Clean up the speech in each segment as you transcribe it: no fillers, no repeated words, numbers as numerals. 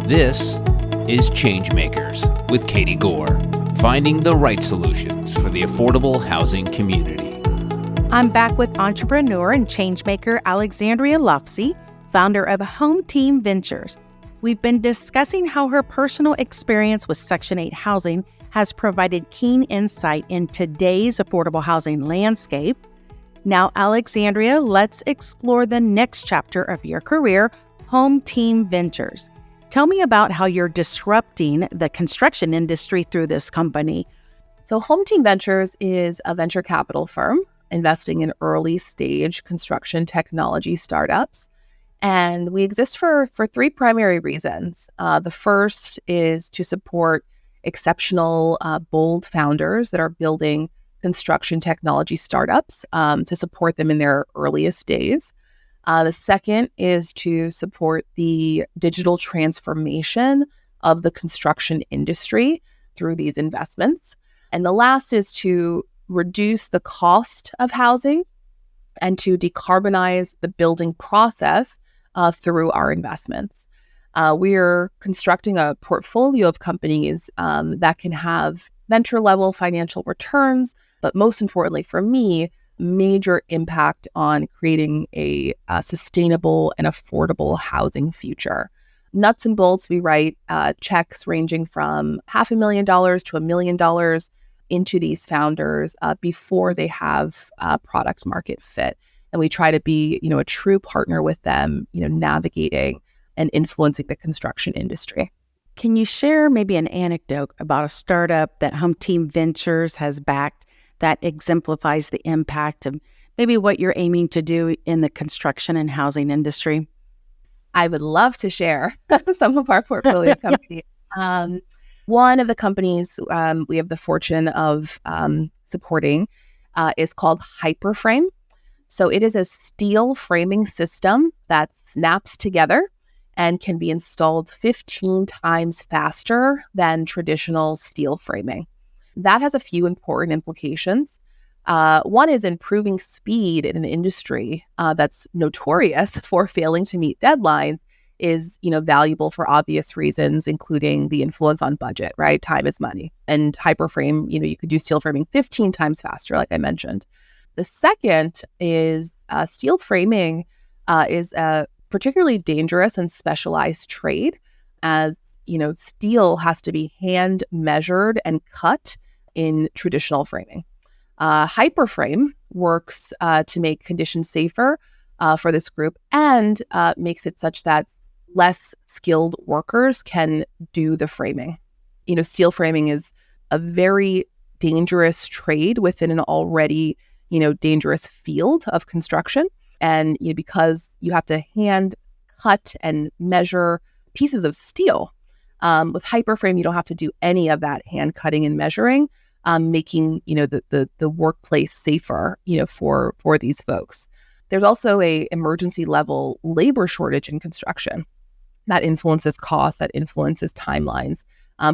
This is ChangeMakers with Katie Gore, finding the right solutions for the affordable housing community. I'm back with entrepreneur and changemaker Alexandria Lafci, founder of Hometeam Ventures. We've been discussing how her personal experience with Section 8 housing has provided keen insight in today's affordable housing landscape. Now, Alexandria, let's explore the next chapter of your career, Hometeam Ventures. Tell me about how you're disrupting the construction industry through this company. So Hometeam Ventures is a venture capital firm investing in early stage construction technology startups. And we exist for three primary reasons. The first is to support exceptional, bold founders that are building construction technology startups to support them in their earliest days. The second is to support the digital transformation of the construction industry through these investments. And the last is to reduce the cost of housing and to decarbonize the building process through our investments. We're constructing a portfolio of companies that can have venture-level financial returns, but most importantly for me, major impact on creating a sustainable and affordable housing future. Nuts and bolts, we write checks ranging from $500,000 to $1 million into these founders before they have product market fit. And we try to be, a true partner with them, navigating and influencing the construction industry. Can you share maybe an anecdote about a startup that Hometeam Ventures has backed that exemplifies the impact of maybe what you're aiming to do in the construction and housing industry? I would love to share some of our portfolio companies. One of the companies we have the fortune of supporting is called Hyperframe. So it is a steel framing system that snaps together and can be installed 15 times faster than traditional steel framing. That has a few important implications. One is improving speed in an industry that's notorious for failing to meet deadlines is, valuable for obvious reasons, including the influence on budget, right? Time is money. And Hyperframe, you could do steel framing 15 times faster, like I mentioned. The second is steel framing is a particularly dangerous and specialized trade, as steel has to be hand measured and cut in traditional framing. Hyperframe works to make conditions safer for this group and makes it such that less skilled workers can do the framing. Steel framing is a very dangerous trade within an already, dangerous field of construction. And because you have to hand cut and measure pieces of steel, with Hyperframe, you don't have to do any of that hand cutting and measuring, making the workplace safer for these folks. There's also a emergency level labor shortage in construction that influences costs, that influences timelines,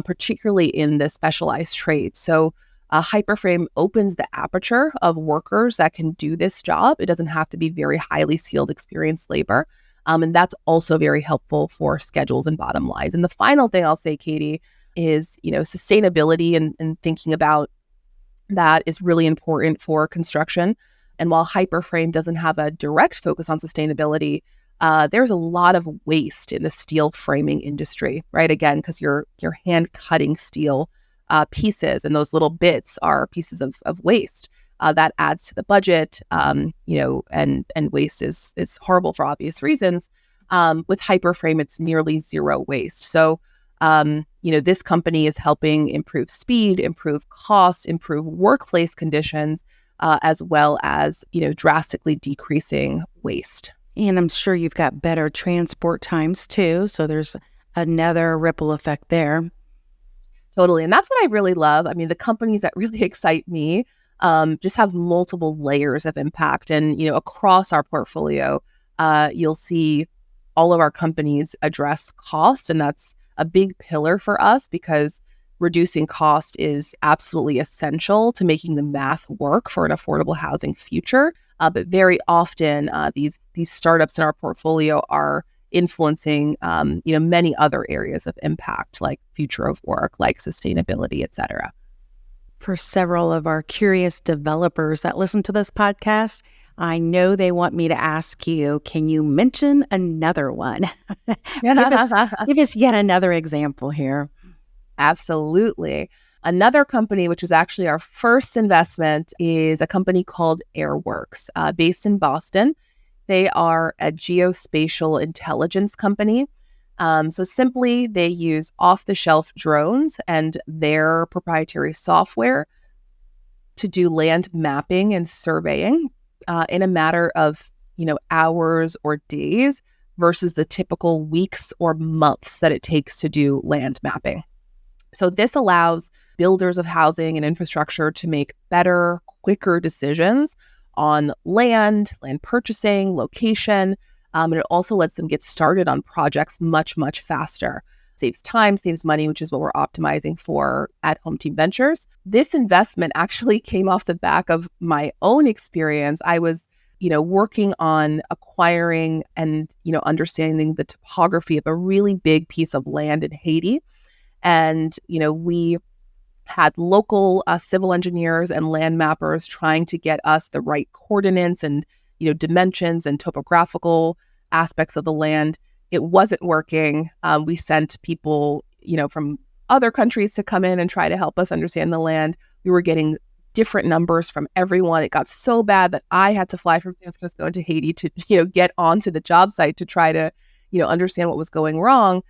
particularly in the specialized trades. So Hyperframe opens the aperture of workers that can do this job. It doesn't have to be very highly skilled, experienced labor. And that's also very helpful for schedules and bottom lines. And the final thing I'll say, Katie, is, sustainability and thinking about that is really important for construction. And while Hyperframe doesn't have a direct focus on sustainability, there's a lot of waste in the steel framing industry, right? Again, because you're hand cutting steel pieces, and those little bits are pieces of waste. That adds to the budget, and waste is horrible for obvious reasons. With Hyperframe, it's nearly zero waste. So, this company is helping improve speed, improve cost, improve workplace conditions, as well as, drastically decreasing waste. And I'm sure you've got better transport times too. So there's another ripple effect there. Totally. And that's what I really love. I mean, the companies that really excite me just have multiple layers of impact. And, across our portfolio, you'll see all of our companies address cost. And that's a big pillar for us because reducing cost is absolutely essential to making the math work for an affordable housing future. But very often, these startups in our portfolio are influencing, many other areas of impact, like future of work, like sustainability, et cetera. For several of our curious developers that listen to this podcast, I know they want me to ask you, can you mention another one? give us yet another example here. Absolutely. Another company, which was actually our first investment, is a company called Airworks, based in Boston. They are a geospatial intelligence company. So simply, they use off-the-shelf drones and their proprietary software to do land mapping and surveying in a matter of, hours or days versus the typical weeks or months that it takes to do land mapping. So this allows builders of housing and infrastructure to make better, quicker decisions on land purchasing, location, and it also lets them get started on projects much, much faster. Saves time, saves money, which is what we're optimizing for at Hometeam Ventures. This investment actually came off the back of my own experience. I was, working on acquiring and, understanding the topography of a really big piece of land in Haiti. And, we had local civil engineers and land mappers trying to get us the right coordinates and, dimensions and topographical aspects of the land. It wasn't working. We sent people, from other countries to come in and try to help us understand the land. We were getting different numbers from everyone. It got so bad that I had to fly from San Francisco to Haiti to, get onto the job site to try to, understand what was going wrong.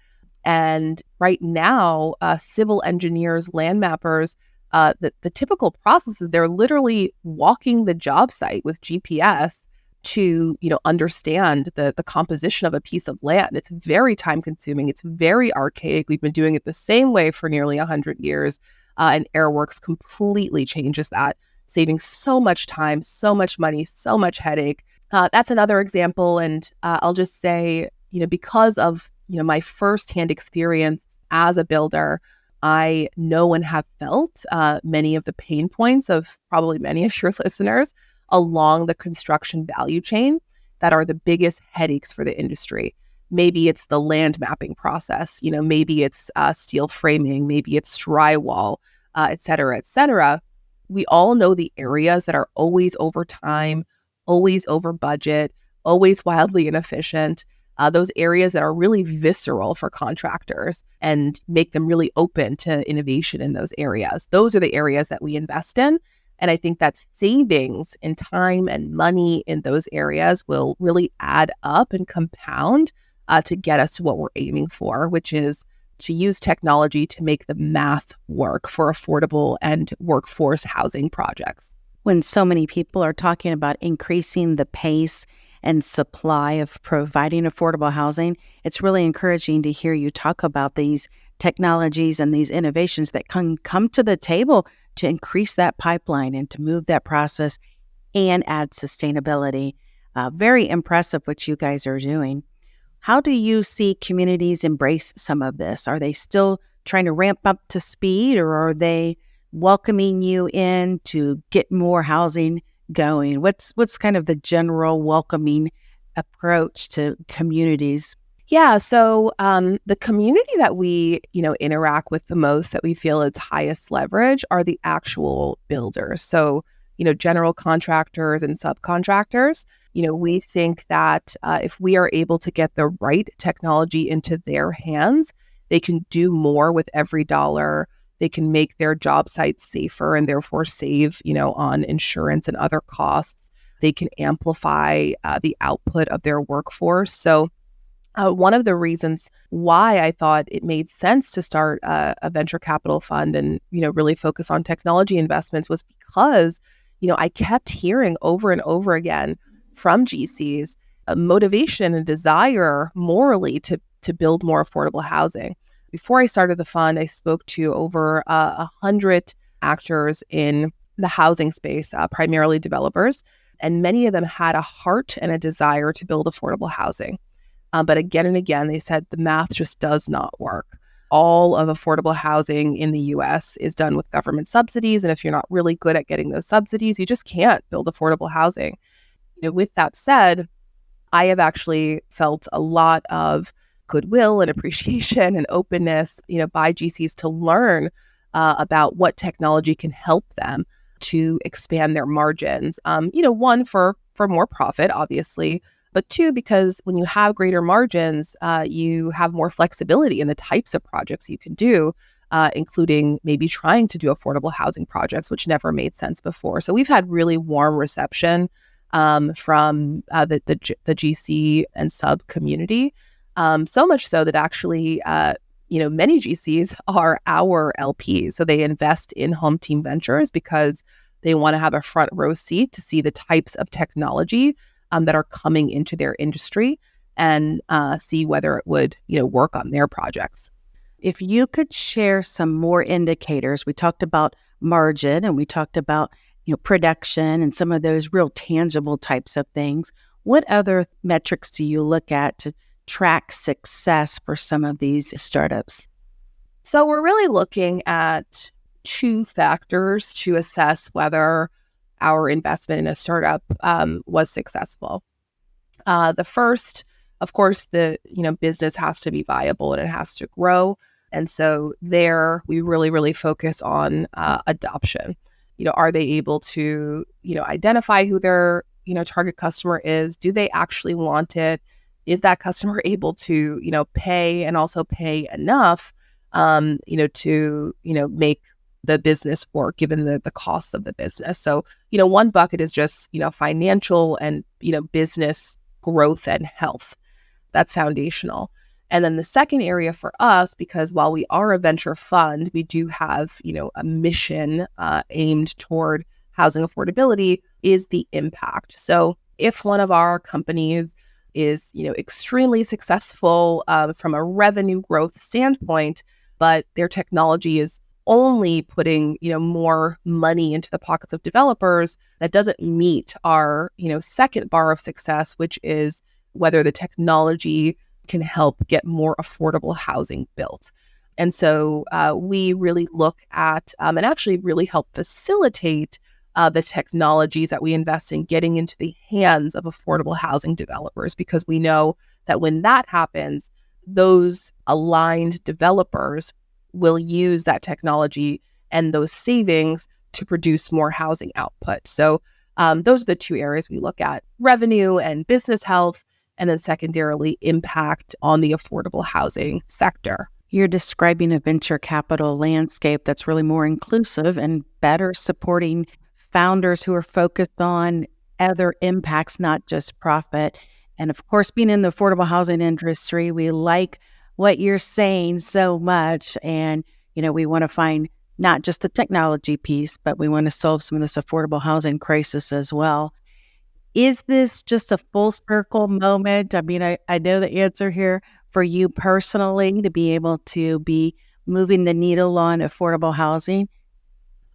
And right now, civil engineers, land mappers, the typical process is they're literally walking the job site with GPS to, understand the composition of a piece of land. It's very time consuming. It's very archaic. We've been doing it the same way for nearly 100 years. And Airworks completely changes that, saving so much time, so much money, so much headache. That's another example. And I'll just say, because of my firsthand experience as a builder, I know and have felt many of the pain points of probably many of your listeners along the construction value chain that are the biggest headaches for the industry. Maybe it's the land mapping process, maybe it's steel framing, maybe it's drywall, et cetera, et cetera. We all know the areas that are always over time, always over budget, always wildly inefficient. Those areas that are really visceral for contractors and make them really open to innovation in those areas. Those are the areas that we invest in. And I think that savings in time and money in those areas will really add up and compound to get us to what we're aiming for, which is to use technology to make the math work for affordable and workforce housing projects. When so many people are talking about increasing the pace and supply of providing affordable housing, it's really encouraging to hear you talk about these technologies and these innovations that can come to the table to increase that pipeline and to move that process and add sustainability. Very impressive what you guys are doing. How do you see communities embrace some of this? Are they still trying to ramp up to speed, or are they welcoming you in to get more housing going? What's kind of the general welcoming approach to communities? Yeah, so the community that we, interact with the most, that we feel is highest leverage, are the actual builders. So, general contractors and subcontractors. We think that if we are able to get the right technology into their hands, they can do more with every dollar. They can make their job sites safer and therefore save, on insurance and other costs. They can amplify the output of their workforce. So one of the reasons why I thought it made sense to start a venture capital fund and, really focus on technology investments was because, I kept hearing over and over again from GCs a motivation and desire morally to build more affordable housing. Before I started the fund, I spoke to over 100 actors in the housing space, primarily developers, and many of them had a heart and a desire to build affordable housing. But again and again, they said the math just does not work. All of affordable housing in the US is done with government subsidies. And if you're not really good at getting those subsidies, you just can't build affordable housing. With that said, I have actually felt a lot of goodwill and appreciation and openness, by GCs to learn about what technology can help them to expand their margins. One, for more profit, obviously, but two, because when you have greater margins, you have more flexibility in the types of projects you can do, including maybe trying to do affordable housing projects, which never made sense before. So we've had really warm reception from the GC and sub community, so much so that actually, many GCs are our LPs. So they invest in Hometeam Ventures because they want to have a front row seat to see the types of technology that are coming into their industry and see whether it would, work on their projects. If you could share some more indicators, we talked about margin and we talked about, production and some of those real tangible types of things. What other metrics do you look at to track success for some of these startups? So we're really looking at two factors to assess whether our investment in a startup was successful. The first, of course, the business has to be viable and it has to grow. And so there we really, really focus on adoption. Are they able to, identify who their, target customer is? Do they actually want it? Is that customer able to, pay and also pay enough, to, make the business work given the costs of the business? So, one bucket is just, financial and, business growth and health. That's foundational. And then the second area for us, because while we are a venture fund, we do have, a mission aimed toward housing affordability, is the impact. So if one of our companies is, extremely successful from a revenue growth standpoint, but their technology is only putting, more money into the pockets of developers, that doesn't meet our, second bar of success, which is whether the technology can help get more affordable housing built. And so we really look at and actually really help facilitate the technologies that we invest in getting into the hands of affordable housing developers, because we know that when that happens, those aligned developers will use that technology and those savings to produce more housing output. So those are the two areas we look at: revenue and business health, and then secondarily impact on the affordable housing sector. You're describing a venture capital landscape that's really more inclusive and better supporting founders who are focused on other impacts, not just profit. And of course, being in the affordable housing industry, we like what you're saying so much. And, we want to find not just the technology piece, but we want to solve some of this affordable housing crisis as well. Is this just a full circle moment? I mean, I know the answer here for you personally to be able to be moving the needle on affordable housing.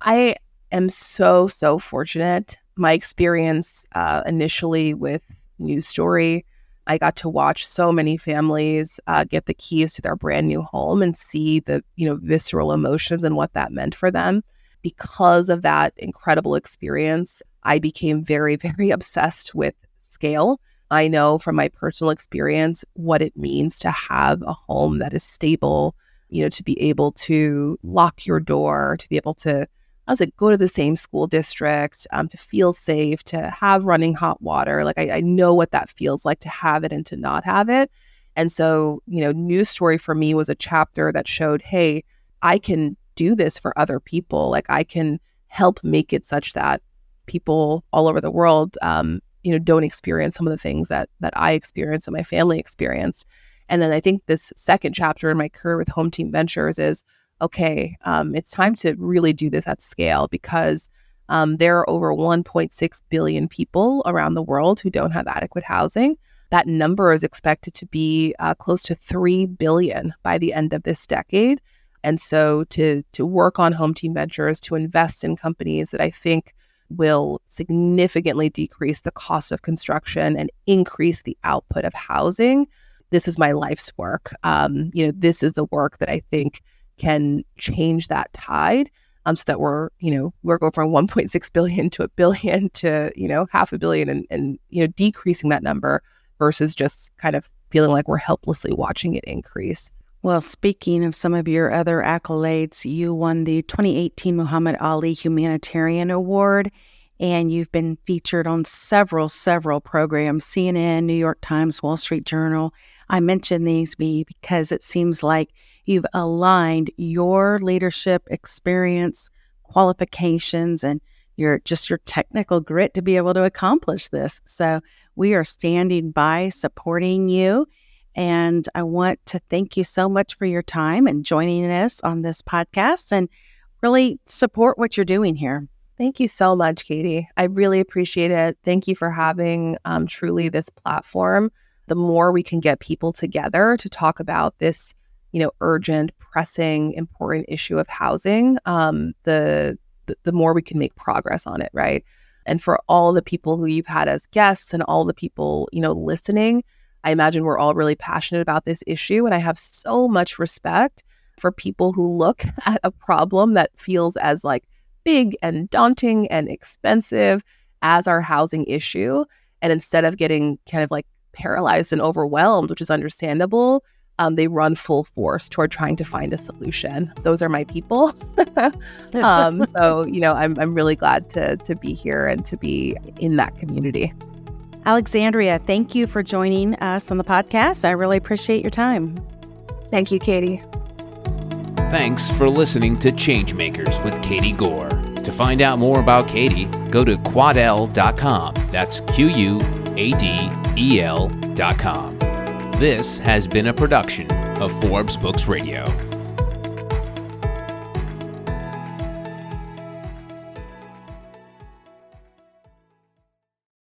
I am so fortunate. My experience initially with News Story, I got to watch so many families get the keys to their brand new home and see the, visceral emotions and what that meant for them. Because of that incredible experience, I became very, very obsessed with scale. I know from my personal experience what it means to have a home that is stable, to be able to lock your door, to be able to, go to the same school district, to feel safe, to have running hot water. Like I know what that feels like to have it and to not have it. And so, News Story for me was a chapter that showed, hey, I can do this for other people. Like I can help make it such that people all over the world, don't experience some of the things that I experienced and my family experienced. And then I think this second chapter in my career with Hometeam Ventures is, okay, it's time to really do this at scale, because there are over 1.6 billion people around the world who don't have adequate housing. That number is expected to be close to 3 billion by the end of this decade. And so to work on Hometeam Ventures, to invest in companies that I think will significantly decrease the cost of construction and increase the output of housing, this is my life's work. This is the work that I think can change that tide, so that we're going from 1.6 billion to a billion to, $500 million and decreasing that number versus just kind of feeling like we're helplessly watching it increase. Well, speaking of some of your other accolades, you won the 2018 Muhammad Ali Humanitarian Award, and you've been featured on several programs, CNN, New York Times, Wall Street Journal. I mention these because it seems like you've aligned your leadership experience, qualifications, and your technical grit to be able to accomplish this. So we are standing by supporting you. And I want to thank you so much for your time and joining us on this podcast and really support what you're doing here. Thank you so much, Katie. I really appreciate it. Thank you for having truly this platform. The more we can get people together to talk about this, urgent, pressing, important issue of housing, the more we can make progress on it, right? And for all the people who you've had as guests and all the people, listening, I imagine we're all really passionate about this issue. And I have so much respect for people who look at a problem that feels as like big and daunting and expensive as our housing issue. And instead of getting kind of like paralyzed and overwhelmed, which is understandable, they run full force toward trying to find a solution. Those are my people. So, I'm really glad to be here and to be in that community. Alexandria, thank you for joining us on the podcast. I really appreciate your time. Thank you, Katie. Thanks for listening to ChangeMakers with Katie Gore. To find out more about Katie, go to quadel.com. That's QUADEL.com. This has been a production of Forbes Books Radio.